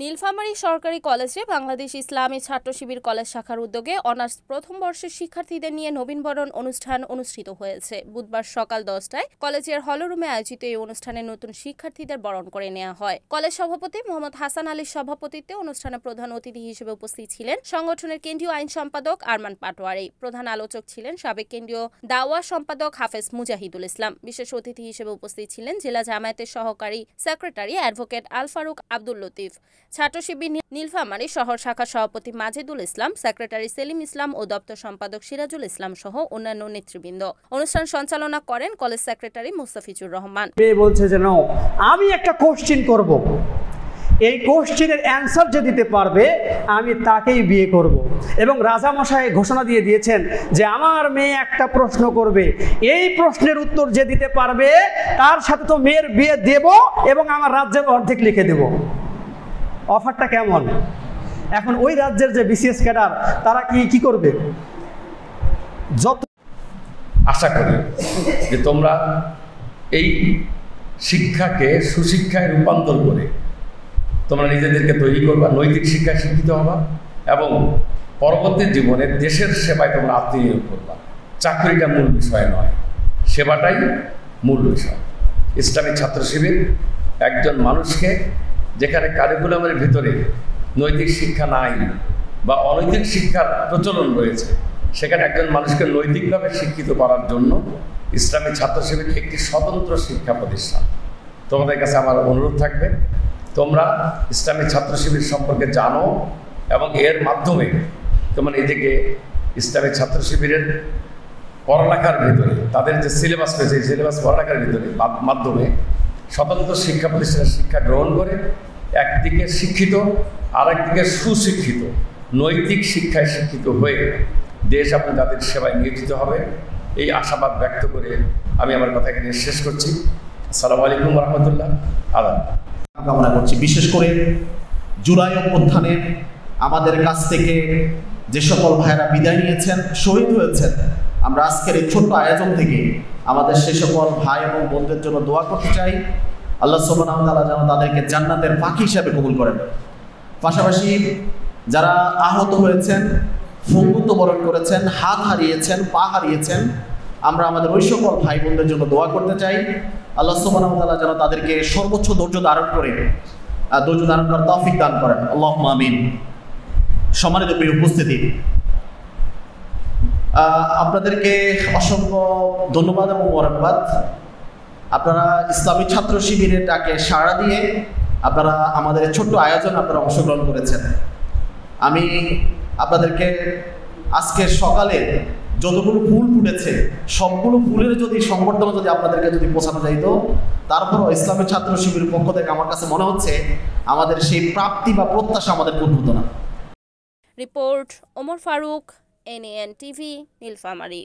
নীলফামারী সরকারি কলেজে বাংলাদেশ ইসলামী ছাত্র শিবির কলেজ শাখার উদ্যোগে অনার্স প্রথম বর্ষের শিক্ষার্থীদের নিয়ে নবীনবরণ অনুষ্ঠান অনুষ্ঠিত হয়েছে। বুধবার সকাল 10টায় কলেজের হলরুমে আয়োজিত এই অনুষ্ঠানে নতুন শিক্ষার্থীদের বরণ করে নেওয়া হয়। কলেজ সভাপতি মোহাম্মদ হাসান আলীর সভাপতিত্বে অনুষ্ঠানে প্রধান অতিথি হিসেবে উপস্থিত ছিলেন সংগঠনের কেন্দ্রীয় আইন সম্পাদক আরমান পাটোয়ারি। প্রধান আলোচক ছিলেন সাবেক কেন্দ্রীয় দাওয়া সম্পাদক হাফেজ মুজাহিদুল ইসলাম। বিশেষ অতিথি হিসেবে উপস্থিত ছিলেন জেলা জামায়াতের সহকারী সেক্রেটারি অ্যাডভোকেট আল ফারুক আব্দুল লতিফ, ছাত্র শিবির নীলফামারী শহর শাখার সভাপতি মাজেদুল ইসলাম, সেক্রেটারি সেলিম ইসলাম ও দপ্তর সম্পাদক সিরাজুল ইসলাম সহ অন্যান্য নেতৃবৃন্দ। অনুষ্ঠান সঞ্চালনা করেন কলেজ সেক্রেটারি মুস্তাফিজুর রহমান। বলছে যে আমি একটা কোশ্চেন করব, এই কোশ্চেনের অ্যান্সার যে দিতে পারবে আমি তাকেই বিয়ে করব। এবং রাজামশাই ঘোষণা দিয়ে দিয়েছেন যে আমার মেয়ে একটা প্রশ্ন করবে, এই প্রশ্নের উত্তর যে দিতে পারবে তার সাথে তো মেয়ের বিয়ে দেব এবং আমার রাজ্যের অর্ধেক লিখে দেব। অফারটা কেমন? এখন ওই রাজ্যের যে বিসিএস ক্যাডার তারা কি করবে? আশা করি যে তোমরা এই শিক্ষাকে সুশিক্ষায় রূপান্তর করে তোমরা নিজেদেরকে তৈরি করবা, নৈতিক শিক্ষায় শিক্ষিত হবা এবং পরবর্তী জীবনে দেশের সেবায় তোমরা আত্মনিয়োগ করবা। চাকরিটা মূল বিষয় নয়, সেবাটাই মূল বিষয়। ইসলামী ছাত্র শিবির একজন মানুষকে, যেখানে কারিকুলামের ভিতরে নৈতিক শিক্ষা নাই বা অনৈতিক শিক্ষার প্রচলন রয়েছে, সেখানে একজন মানুষকে নৈতিকভাবে শিক্ষিত করার জন্য ইসলামী ছাত্র শিবির একটি স্বতন্ত্র শিক্ষা প্রতিষ্ঠান। তোমাদের কাছে আমার অনুরোধ থাকবে, তোমরা ইসলামী ছাত্র শিবির সম্পর্কে জানো এবং এর মাধ্যমে তোমরা নিজেকে ইসলামী ছাত্র শিবিরের পড়ালেখার ভিতরে তাদের যে সিলেবাস রয়েছে, এই সিলেবাস পড়ালেখার ভিতরে মাধ্যমে স্বতন্ত্র শিক্ষা প্রতিষ্ঠানের শিক্ষা গ্রহণ করে একদিকে শিক্ষিত আর একদিকে সুশিক্ষিত নৈতিক শিক্ষায় শিক্ষিত হয়ে দেশ এবং তাদের সেবায় নিয়োজিত হবে, এই আশাবাদ ব্যক্ত করে আমি আমার কথা এখানে শেষ করছি। আসসালামু আলাইকুম রহমতুল্লাহ। আদাব কামনা করছি। বিশেষ করে জুলাই অভ্যুত্থানে আমাদের কাছ থেকে যে সকল ভাইয়েরা বিদায় নিয়েছেন, শহীদ হয়েছেন, আমরা আজকের এই ছোট্ট আয়োজন থেকে আমাদের সে সকল ভাই এবং বোনদের জন্য দোয়া করতে চাই। আল্লাহ সুবহানাহু ওয়া তাআলা যেন তাদেরকে জান্নাতের পাখি হিসাবে কবুল করেন। পাশাপাশি যারা আহত হয়েছেন, ফঙ্গুত্ব বরণ করেছেন, হাত হারিয়েছেন, পা হারিয়েছেন, আমরা আমাদের ওই সকল ভাই বোনদের জন্য দোয়া করতে চাই। আল্লাহ সুবহানাহু ওয়া তাআলা যেন তাদেরকে সর্বোচ্চ ধৈর্য ধারণ করার তৌফিক দান করেন। আল্লাহুম্মা আমিন। সম্মানিত প্রিয় উপস্থিতি, আপনাদেরকে অসংখ্য ধন্যবাদ এবং মোবারকবাদ। আপনারা ইসলামী ছাত্র শিবিরের ডাকে সাড়া দিয়ে আপনারা আমাদের ছোট্ট আয়োজন আপনারা অংশগ্রহণ করেছেন। আমি আপনাদেরকে আজকে সকালে যতগুলো ফুল ফুটেছে সবগুলো ফুলের যদি সংবর্ধনা যদি আপনাদেরকে যদি পৌঁছানো যাইত, তারপরও ইসলামী ছাত্র শিবিরের পক্ষ থেকে আমার কাছে মনে হচ্ছে আমাদের সেই প্রাপ্তি বা প্রত্যাশা আমাদের পূর্ণ হতো না। Report Omar Faruk, NAN TV, Nilphamari.